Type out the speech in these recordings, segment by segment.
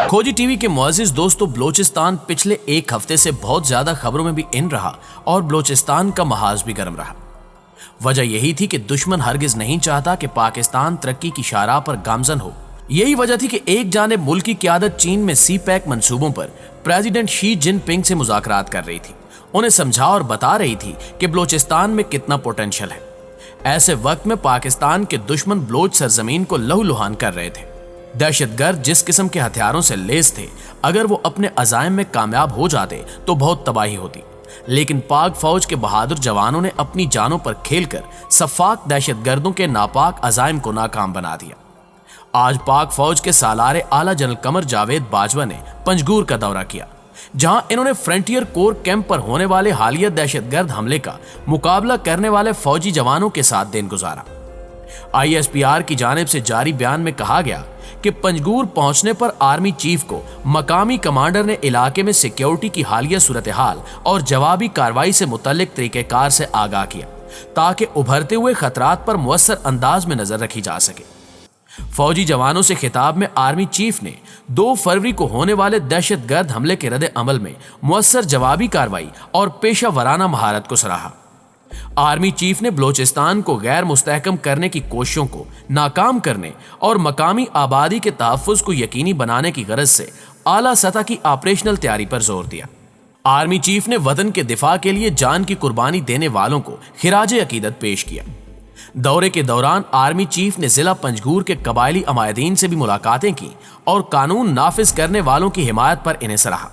खोजी टीवी के मुअज़्ज़िज़ दोस्तों, बलोचिस्तान पिछले एक हफ्ते से बहुत ज्यादा खबरों में भी इन रहा और बलोचिस्तान का महाज भी गर्म रहा। वजह यही थी कि दुश्मन हरगिज नहीं चाहता कि पाकिस्तान तरक्की की शाहराह पर गामजन हो। यही वजह थी कि एक जानिब मुल्क की क़यादत चीन में सी पैक मंसूबों पर प्रेसिडेंट शी जिनपिंग से मुज़ाकरात कर रही थी, उन्हें समझा और बता रही थी कि बलोचिस्तान में कितना पोटेंशियल है। ऐसे वक्त में पाकिस्तान के दुश्मन बलोच सरजमीन को लहूलुहान कर रहे थे। दहशतगर्द जिस किस्म के हथियारों से लैस थे, अगर वो अपने अज़ाइम में कामयाब हो जाते तो बहुत तबाही होती, लेकिन पाक फौज के बहादुर जवानों ने अपनी जानों पर खेलकर सफाक दहशतगर्दों के नापाक अज़ाइम को नाकाम बना दिया। आज पाक फौज के सालारे आला जनरल कमर जावेद बाजवा ने पंजगूर का दौरा किया, जहां इन्होंने फ्रंटियर कोर कैंप पर होने वाले हालिया दहशतगर्द हमले का मुकाबला करने वाले फौजी जवानों के साथ दिन गुजारा। ISPR की जानिब से जारी बयान में कहा गया कि पंजगूर पहुंचने पर आर्मी चीफ को मकामी कमांडर ने इलाके में सिक्योरिटी की हालिया सूरत हाल और जवाबी कार्रवाई से मुतल्लिक तरीक़ेकार से आगाह किया, ताकि उभरते हुए खतरात पर मुअस्सर अंदाज में नजर रखी जा सके। फौजी जवानों से खिताब में आर्मी चीफ ने 2 फरवरी को होने वाले दहशतगर्द हमले के रद्द अमल में मुअस्सर जवाबी कार्रवाई और पेशा वराना महारत को सराहा। आर्मी चीफ ने बलोचिस्तान को गैर मुस्तहकम करने की कोशिशों को नाकाम करने और मकामी आबादी के तहफ़्फ़ुज़ को यकीनी बनाने की गरज से आला सतह की ऑपरेशनल तैयारी पर जोर दिया। आर्मी चीफ ने वतन के दिफा के लिए जान की कुर्बानी देने वालों को खिराजे अकीदत पेश किया। दौरे के दौरान आर्मी चीफ ने जिला पंजगूर के कबायली अमायदीन से भी मुलाकातें की और कानून नाफिज करने वालों की हिमायत पर इन्हें सराहा।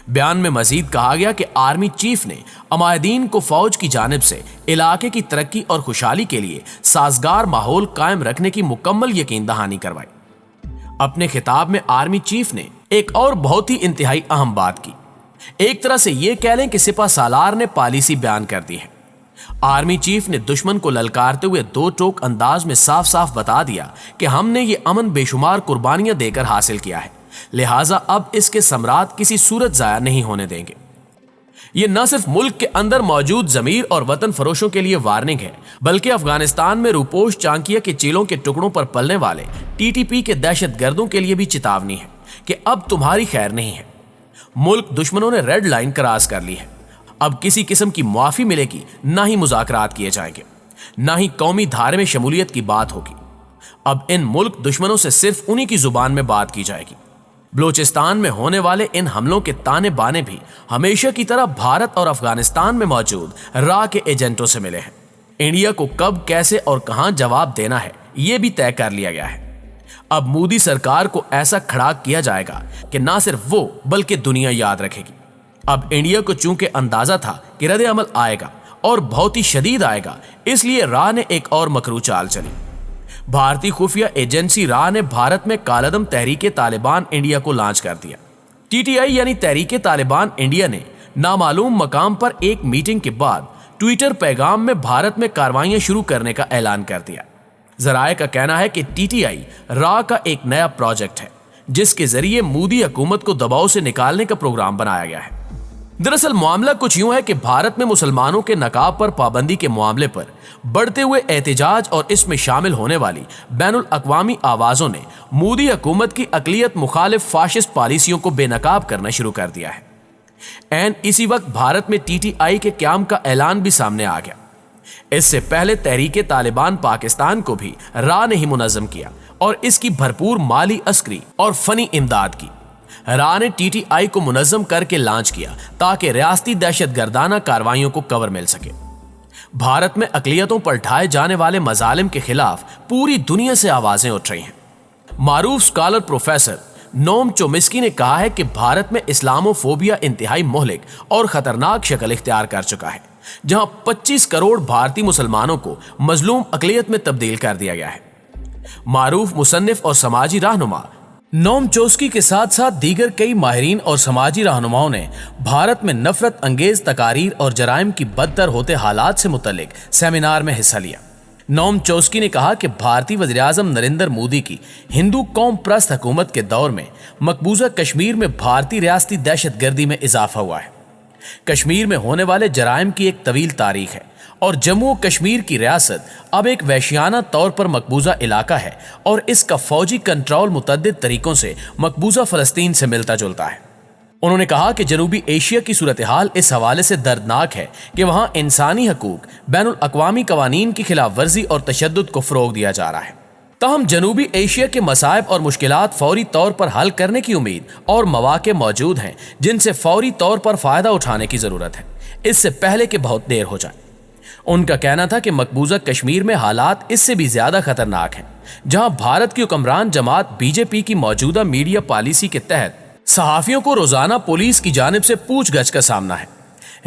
बयान में मजीद कहा गया कि आर्मी चीफ ने अमायदीन को फौज की जानिब से इलाके की तरक्की और खुशहाली के लिए साजगार माहौल कायम रखने की मुकम्मल यकीन दहानी करवाई। अपने खिताब में आर्मी चीफ ने एक और बहुत ही इंतहाई अहम बात की। एक तरह से ये कह लें कि सिपा सालार ने पॉलिसी बयान कर दी है। आर्मी चीफ ने दुश्मन को ललकारते हुए 2 टोक अंदाज में साफ साफ बता दिया कि हमने ये अमन बेशुमार कुर्बानियां देकर हासिल किया है, लिहाजा अब इसके समरात किसी सूरत जाया नहीं होने देंगे। ये न सिर्फ मुल्क के अंदर मौजूद जमीर और वतन फरोशों के लिए वार्निंग है, बल्कि अफगानिस्तान में रूपोश चांकिया के चीलों के टुकड़ों पर पलने वाले TTP के दहशतगर्दों के लिए भी चेतावनी है कि अब तुम्हारी खैर नहीं है। मुल्क दुश्मनों ने रेड लाइन क्रॉस कर ली है। अब किसी किस्म की मुआफी मिलेगी, ना ही मुज़ाकरात किए जाएंगे, ना ही कौमी धारे में शमूलियत की बात होगी। अब इन मुल्क दुश्मनों से सिर्फ उन्हीं की जुबान में बात की जाएगी। बलोचिस्तान में होने वाले इन हमलों के ताने बाने भी हमेशा की तरह भारत और अफगानिस्तान में मौजूद रा के एजेंटों से मिले हैं। इंडिया को कब, कैसे और कहां जवाब देना है, यह भी तय कर लिया गया है। अब मोदी सरकार को ऐसा खड़ाक किया जाएगा कि ना सिर्फ वो बल्कि दुनिया याद रखेगी। अब इंडिया को चूंकि अंदाजा था कि रद्द अमल आएगा और बहुत ही शदीद आएगा, इसलिए रा ने एक और मकरू चाल चली। भारतीय खुफिया एजेंसी रा ने भारत में कालदम तहरीके तालिबान इंडिया को लॉन्च कर दिया। TTI यानी तहरीके तालिबान इंडिया ने नामालूम मकाम पर एक मीटिंग के बाद ट्विटर पैगाम में भारत में कार्रवाइयां शुरू करने का ऐलान कर दिया। जराए का कहना है कि TTI रा का एक नया प्रोजेक्ट है, जिसके जरिए मोदी हुकूमत को दबाव से निकालने का प्रोग्राम बनाया गया है। दरअसल मामला कुछ यूं है कि भारत में मुसलमानों के नकाब पर पाबंदी के मामले पर बढ़ते हुए एहतजाज और इसमें शामिल होने वाली बैनुल अक़वामी आवाज़ों ने मोदी हुकूमत की अक़लियत मुखालिफ फाशिस्ट पॉलिसियों को बेनकाब करना शुरू कर दिया है। एंड इसी वक्त भारत में TTI के क़याम का ऐलान भी सामने आ गया। इससे पहले तहरीके तालिबान पाकिस्तान को भी रा ने ही मुनज़्ज़म किया और इसकी भरपूर माली, अस्करी और फनी इमदाद की। रा ने TTI को मुनज़्ज़म करके लॉन्च किया ताकि रियासती दहशतगर्दाना कार्रवाइयों को कवर मिल सके। भारत में अक़लियतों पर ढाए जाने वाले मज़ालिम के खिलाफ पूरी दुनिया से आवाजें उठ रही हैं। मारूफ स्कॉलर प्रोफेसर नोम चोमिस्की ने कहा है कि भारत में इस्लामोफोबिया इंतहाई मोहलिक और खतरनाक शक्ल इख्तियार कर चुका है, जहां 25 करोड़ भारतीय मुसलमानों को मजलूम अक़लियत में तब्दील कर दिया गया है। मारूफ मुसन्निफ और समाजी रहनुमा नोम चोस्की के साथ साथ दीगर कई माहिरीन और समाजी रहनुमाओं ने भारत में नफरत अंगेज तकारीर और जराइम की बदतर होते हालात से मुतल्लिक सेमिनार में हिस्सा लिया। नोम चोस्की ने कहा कि भारतीय वज़ीर-ए-आज़म नरेंद्र मोदी की हिंदू कौम प्रस्त हुकूमत के दौर में मकबूजा कश्मीर में भारतीय रियासती दहशतगर्दी में इजाफा हुआ है। کشمیر میں ہونے والے جرائم کی ایک طویل تاریخ ہے اور جموں و کشمیر کی ریاست اب ایک وحشیانہ طور پر مقبوضہ علاقہ ہے اور اس کا فوجی کنٹرول متعدد طریقوں سے مقبوضہ فلسطین سے ملتا جلتا ہے۔ انہوں نے کہا کہ جنوبی ایشیا کی صورتحال اس حوالے سے دردناک ہے کہ وہاں انسانی حقوق، بین الاقوامی قوانین کی خلاف ورزی اور تشدد کو فروغ دیا جا رہا ہے۔ تاہم جنوبی ایشیا کے مصائب اور مشکلات فوری طور پر حل کرنے کی امید اور مواقع موجود ہیں جن سے فوری طور پر فائدہ اٹھانے کی ضرورت ہے، اس سے پہلے کہ بہت دیر ہو جائے۔ ان کا کہنا تھا کہ مقبوضہ کشمیر میں حالات اس سے بھی زیادہ خطرناک ہیں، جہاں بھارت کی حکمران جماعت بی جے پی کی موجودہ میڈیا پالیسی کے تحت صحافیوں کو روزانہ پولیس کی جانب سے پوچھ گچھ کا سامنا ہے،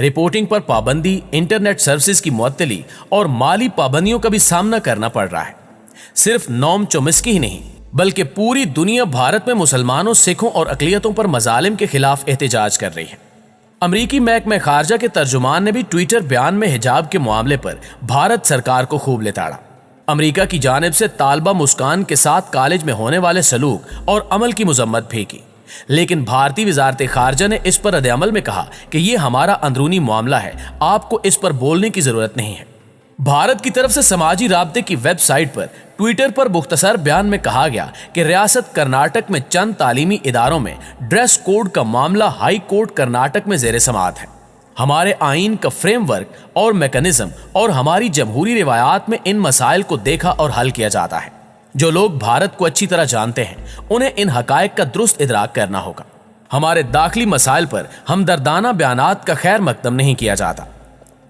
رپورٹنگ پر پابندی، انٹرنیٹ سروسز کی معطلی اور مالی پابندیوں کا بھی سامنا کرنا پڑ رہا ہے۔ صرف نوم چومسکی ہی نہیں بلکہ پوری دنیا بھارت میں مسلمانوں، سکھوں اور اقلیتوں پر مظالم کے خلاف احتجاج کر رہی ہے۔ امریکی محکمہ خارجہ کے ترجمان نے بھی ٹویٹر بیان میں حجاب کے معاملے پر بھارت سرکار کو خوب لتاڑا۔ امریکہ کی جانب سے طالبہ مسکان کے ساتھ کالج میں ہونے والے سلوک اور عمل کی مذمت بھی کی، لیکن بھارتی وزارت خارجہ نے اس پر رد عمل میں کہا کہ یہ ہمارا اندرونی معاملہ ہے، آپ کو اس پر بولنے کی ضرورت نہیں ہے۔ بھارت کی طرف سے سماجی رابطے کی ویب سائٹ پر ٹویٹر پر مختصر بیان میں کہا گیا کہ ریاست کرناٹک میں چند تعلیمی اداروں میں ڈریس کوڈ کا معاملہ ہائی کورٹ کرناٹک میں زیر سماعت ہے۔ ہمارے آئین کا فریم ورک اور میکانزم اور ہماری جمہوری روایات میں ان مسائل کو دیکھا اور حل کیا جاتا ہے۔ جو لوگ بھارت کو اچھی طرح جانتے ہیں انہیں ان حقائق کا درست ادراک کرنا ہوگا۔ ہمارے داخلی مسائل پر ہمدردانہ بیانات کا خیر مقدم نہیں کیا جاتا۔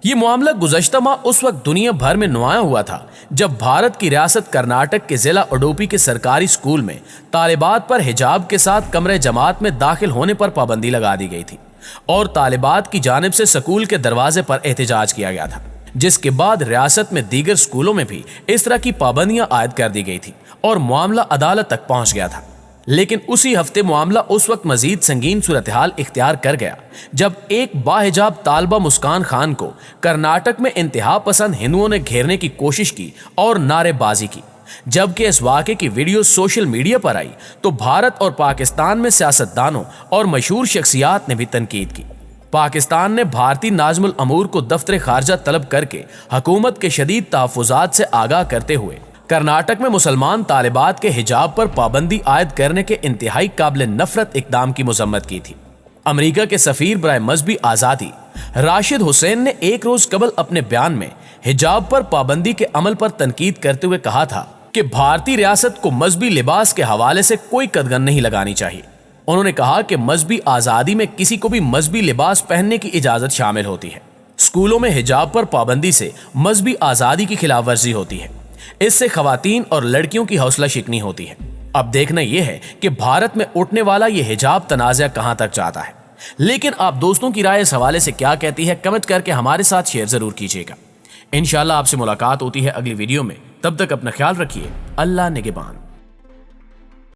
یہ معاملہ گزشتہ ماہ اس وقت دنیا بھر میں نمایاں ہوا تھا جب بھارت کی ریاست کرناٹک کے ضلع اڈوپی کے سرکاری اسکول میں طالبات پر حجاب کے ساتھ کمرہ جماعت میں داخل ہونے پر پابندی لگا دی گئی تھی اور طالبات کی جانب سے اسکول کے دروازے پر احتجاج کیا گیا تھا، جس کے بعد ریاست میں دیگر اسکولوں میں بھی اس طرح کی پابندیاں عائد کر دی گئی تھی اور معاملہ عدالت تک پہنچ گیا تھا۔ لیکن اسی ہفتے معاملہ اس وقت مزید سنگین صورتحال اختیار کر گیا جب ایک باحجاب طالبہ مسکان خان کو کرناٹک میں انتہا پسند ہندوؤں نے گھیرنے کی کوشش کی اور نعرے بازی کی۔ جبکہ اس واقعے کی ویڈیو سوشل میڈیا پر آئی تو بھارت اور پاکستان میں سیاستدانوں اور مشہور شخصیات نے بھی تنقید کی۔ پاکستان نے بھارتی ناظم الامور کو دفتر خارجہ طلب کر کے حکومت کے شدید تحفظات سے آگاہ کرتے ہوئے کرناٹک میں مسلمان طالبات کے حجاب پر پابندی عائد کرنے کے انتہائی قابل نفرت اقدام کی مذمت کی تھی۔ امریکہ کے سفیر برائے مذہبی آزادی راشد حسین نے ایک روز قبل اپنے بیان میں حجاب پر پابندی کے عمل پر تنقید کرتے ہوئے کہا تھا کہ بھارتی ریاست کو مذہبی لباس کے حوالے سے کوئی قدغن نہیں لگانی چاہیے۔ انہوں نے کہا کہ مذہبی آزادی میں کسی کو بھی مذہبی لباس پہننے کی اجازت شامل ہوتی ہے۔ اسکولوں میں حجاب پر پابندی سے مذہبی آزادی کی خلاف ورزی ہوتی ہے، اس سے خواتین اور لڑکیوں کی حوصلہ شکنی ہوتی ہے۔ اب دیکھنا یہ ہے کہ بھارت میں اٹھنے والا یہ حجاب تنازع کہاں تک جاتا ہے۔ لیکن آپ دوستوں کی رائے اس حوالے سے کیا کہتی ہے، کمنٹ کر کے ہمارے ساتھ شیئر ضرور کیجیے گا۔ انشاءاللہ آپ سے ملاقات ہوتی ہے اگلی ویڈیو میں، تب تک اپنا خیال رکھیے۔ اللہ نگہبان۔